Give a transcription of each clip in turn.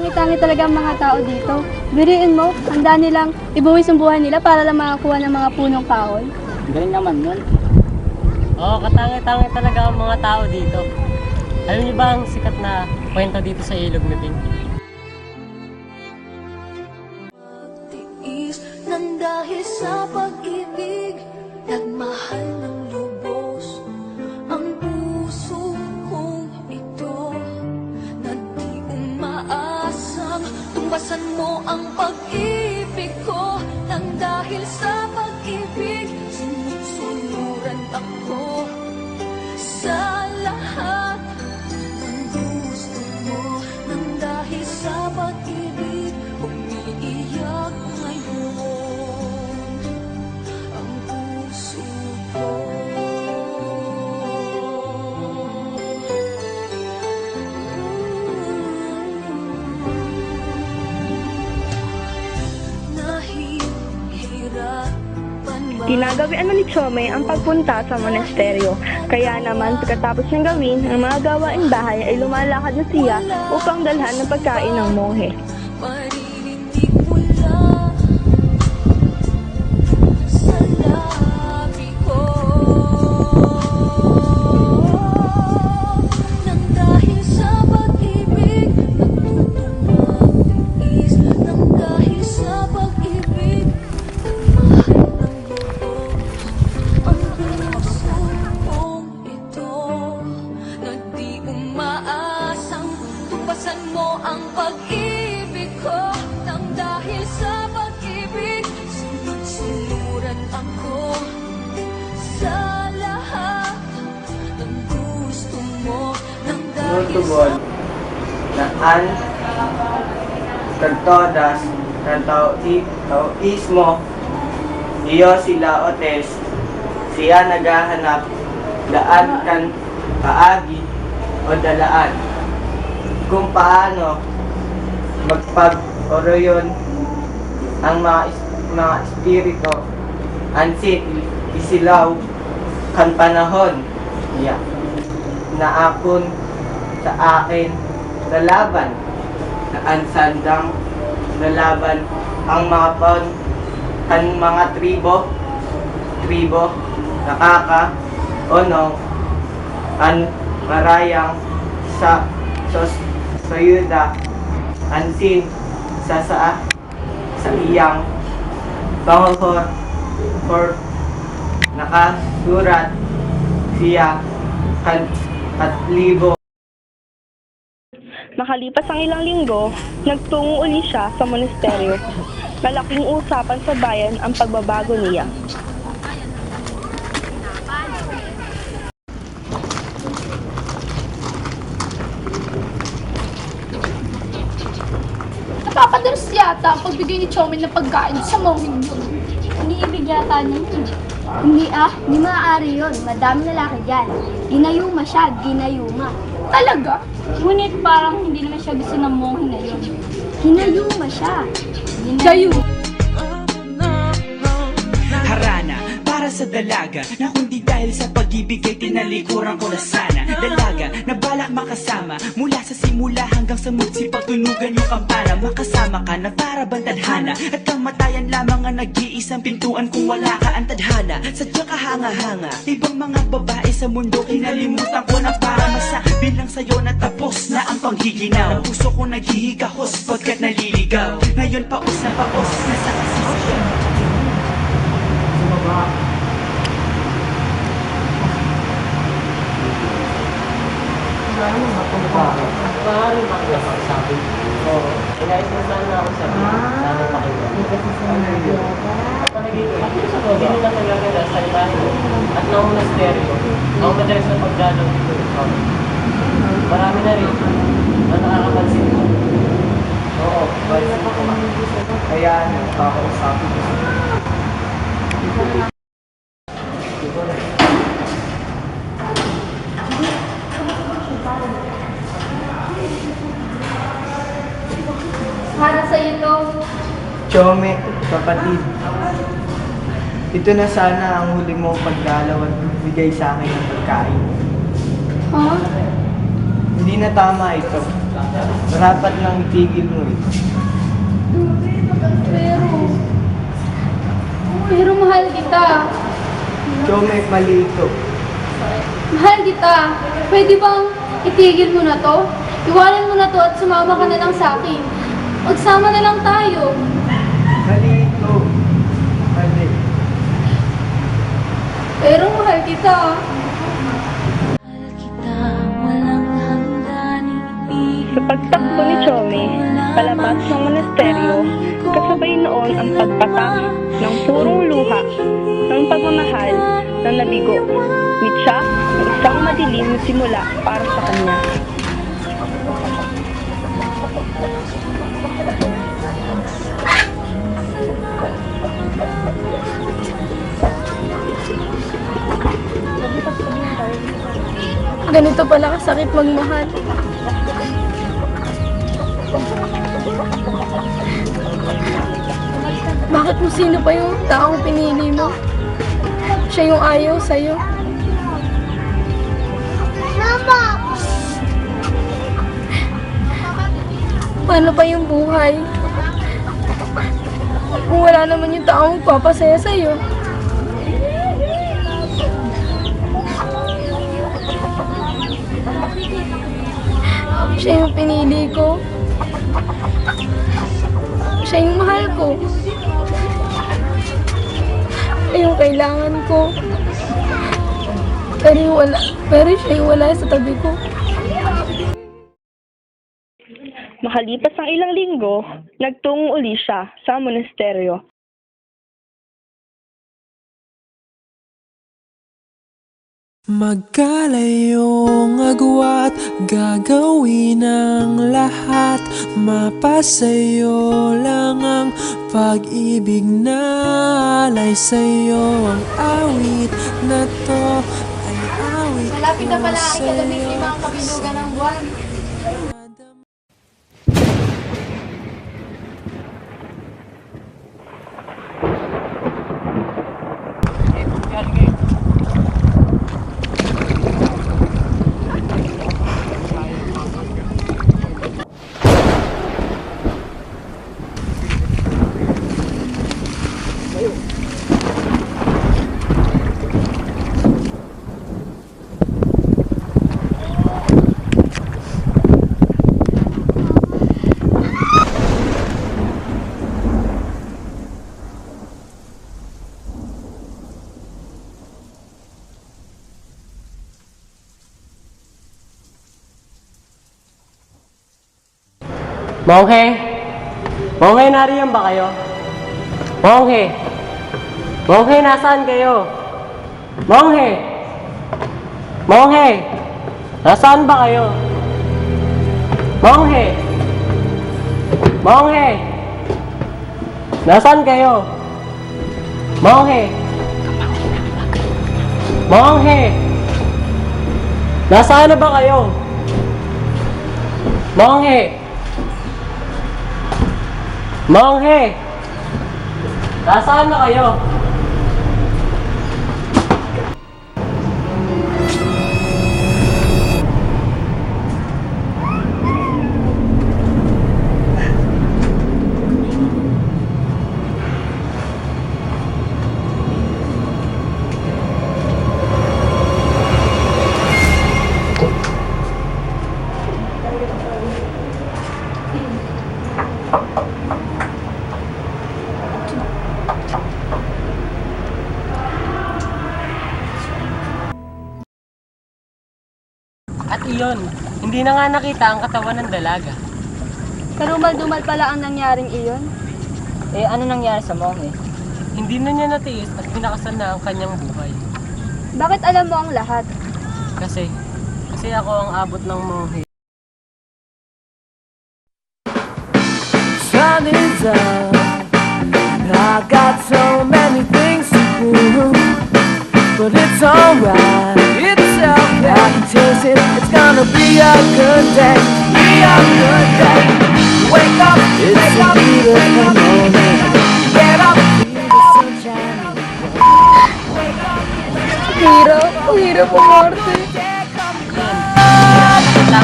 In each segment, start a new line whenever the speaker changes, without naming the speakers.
Tangi-tangi talaga ang mga tao dito. Biriin mo, handa nilang ibuwis ang buhay nila para lang makakuha ng mga punong kahoy.
Galing naman nun.
Oo, katangi-tangi talaga ang mga tao dito. Alam niyo ba ang sikat na kwento dito sa Ilog Niping?
Magtiis ng dahil sa pag-ibig, nagmahal ng lubos ang puso kong ito, na di umaasang tumbasan mo ang pag-ibig ko. Nang dahil sa pag-ibig, sunod-sunuran ako sa lahat ng gusto mo. Nang dahil sa pag-ibig, umiiyak ngayon ang puso ko.
Ginagawian ni Chome ang pagpunta sa monasteryo. Kaya naman, pagkatapos niyang gawin ang mga gawaing bahay ay lumalakad na siya upang dalhan ng pagkain ng monghe.
Maririnig mula sa labi ko, nang dahil sa pag-ibig, nagtutumatiis. Nang dahil sa pag-ibig, nagmahal ng lubos ang puso kong ito, na di umaasang tumpasan mo ang pag-ibig ko. Nang dahil sa pag-ibig, sunod-sunuran ako sa lahat ng gusto mo. Nang dahil
Notable na an kagtodas na tauismo iyo sila otes siya naghahanap daan kan kaagi o dalaan kung paano magpag-oroyon ang mga espiritu ansit isilaw kan panahon na akon sa akin lalaban na ansandang lalaban ang mga kan mga tribo nakaka ono an marayang sa Yuda ansin sa iyang panghor for nakasurat siya kan katlibo.
Makalipas ang ilang linggo, nagtungo uli siya sa monasteryo. Malaking usapan sa bayan ang pagbabago niya.
Napapadalas yata ang pagbigay ni Chome ng pagkain sa mongheng yun. Iniibig yata niya yun. Hindi maaari yun. Madami lalaki dyan. Ginayuma siya, ginayuma. Talaga? Ngunit parang hindi naman siya gusto ng monghe na yun. Ginayuma siya. Ginayuma.
Harana para sa dalaga na kundi dahil sa pag-ibig ay tinalikuran ko na sana. Dalaga na balak makasama mula sa simula hanggang sa magsipagtunugan yung kampana. Makasama ka na para bang tadhana at kamatayan lamang ang nag-iisang pintuan kung wala ka ang tadhana. Sadyang kahanga-hanga ibang mga babae sa mundo kinalimutan ko na para masabi lang sa'yo na tapos na ang panghihinaw. Ang puso ko naghihigahos pagkat naliligaw. Ngayon paus na sa kasisyon.
Maaaring makapagsabi. Oo. Inayos mo sana ako sabi. Sana pakita. Hindi kasi sa hindi nila nagagala sa ibahin at ng monasteryo. Ang madalas na pagdalaw dito. Marami na rin ang nakakapansin ko. Oo.
Kaya nagkakausapin ko sila.
Para sa iyo to.
Chome, kapatid, ito na sana ang huli mo pagdalaw at bigay sa akin ng pagkain.
Ha?
Hindi na tama ito. Marapat lang itigil mo eh.
Pero mahal kita.
Chome, mali ito.
Mahal kita. Pwede bang itigil mo na to? Iwanan mo na to at sumama ka na lang sa akin. Magsama na lang tayo.
Mali ito. Mali.
Pero mahal kita.
Mahal kita, walang hangganing
Sa pagtakbo ni Chome, palabas ng monasteryo, kasabay noon ang pagpatak ng purong luha ng pagmamahal na nabigo ni Cha ng isang madilim na simula para sa kanya.
Ganito pala kasakit magmahal. Bakit mo sino pa yung taong pinili mo? Siya yung ayaw sa'yo. Mama! Paano pa yung buhay? Kung wala naman yung taong magpapasaya sa'yo. Siya yung pinili ko. Siya yung mahal ko. Siya yung kailangan ko. Pero siya yung wala sa tabi ko.
Makalipas ang ilang linggo, nagtungo uli siya sa monasteryo.
Magkalayong agwat, gagawin ang lahat. Mapasayo lang ang pag-ibig na alay sa'yo. Ang awit na to ay awit
Malapit na pala ang
ko
ikadaming
sa'yo.
limang kabilugan ng buwan.
Monghe? Monghe, nariyan ba kayo? Monghe? Monghe, nasaan kayo? Monghe? Monghe? Nasaan ba kayo? Monghe? Monghe? Nasaan kayo? Monghe? Monghe? Nasaan na ba kayo? Monghe? Monghe! Nasaan na kayo? At iyon, hindi na nga nakita ang katawan ng dalaga.
Karumal-dumal pala ang nangyaring iyon.
Eh, ano nangyari sa Monghe?
Hindi na niya natiis at pinakasan na ang kanyang buhay.
Bakit alam mo ang lahat?
Kasi ako ang abot ng Monghe.
Sun is up. I got so many things to do, but it's alright. It's okay. I can taste it. It's gonna be a good day. Be a good day. Wake up. It's a beautiful morning. Get up. Feel the sunshine.
Ang hirap umarte.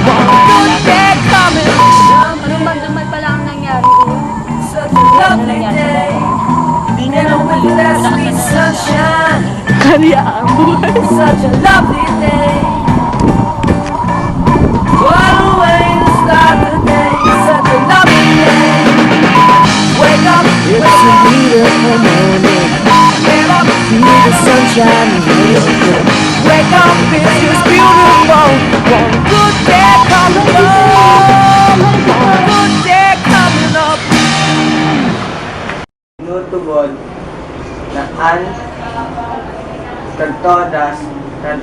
Good day coming. masaya ang buhay. Such a lovely day. What a way to start the day. Such a lovely day. Wake up, it's a beautiful morning. Get up, feel the sunshine in your skin. Wake up, it's just beautiful. One good day coming up. One good day coming up.
Tinutubod na an kag todas kag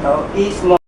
taoismo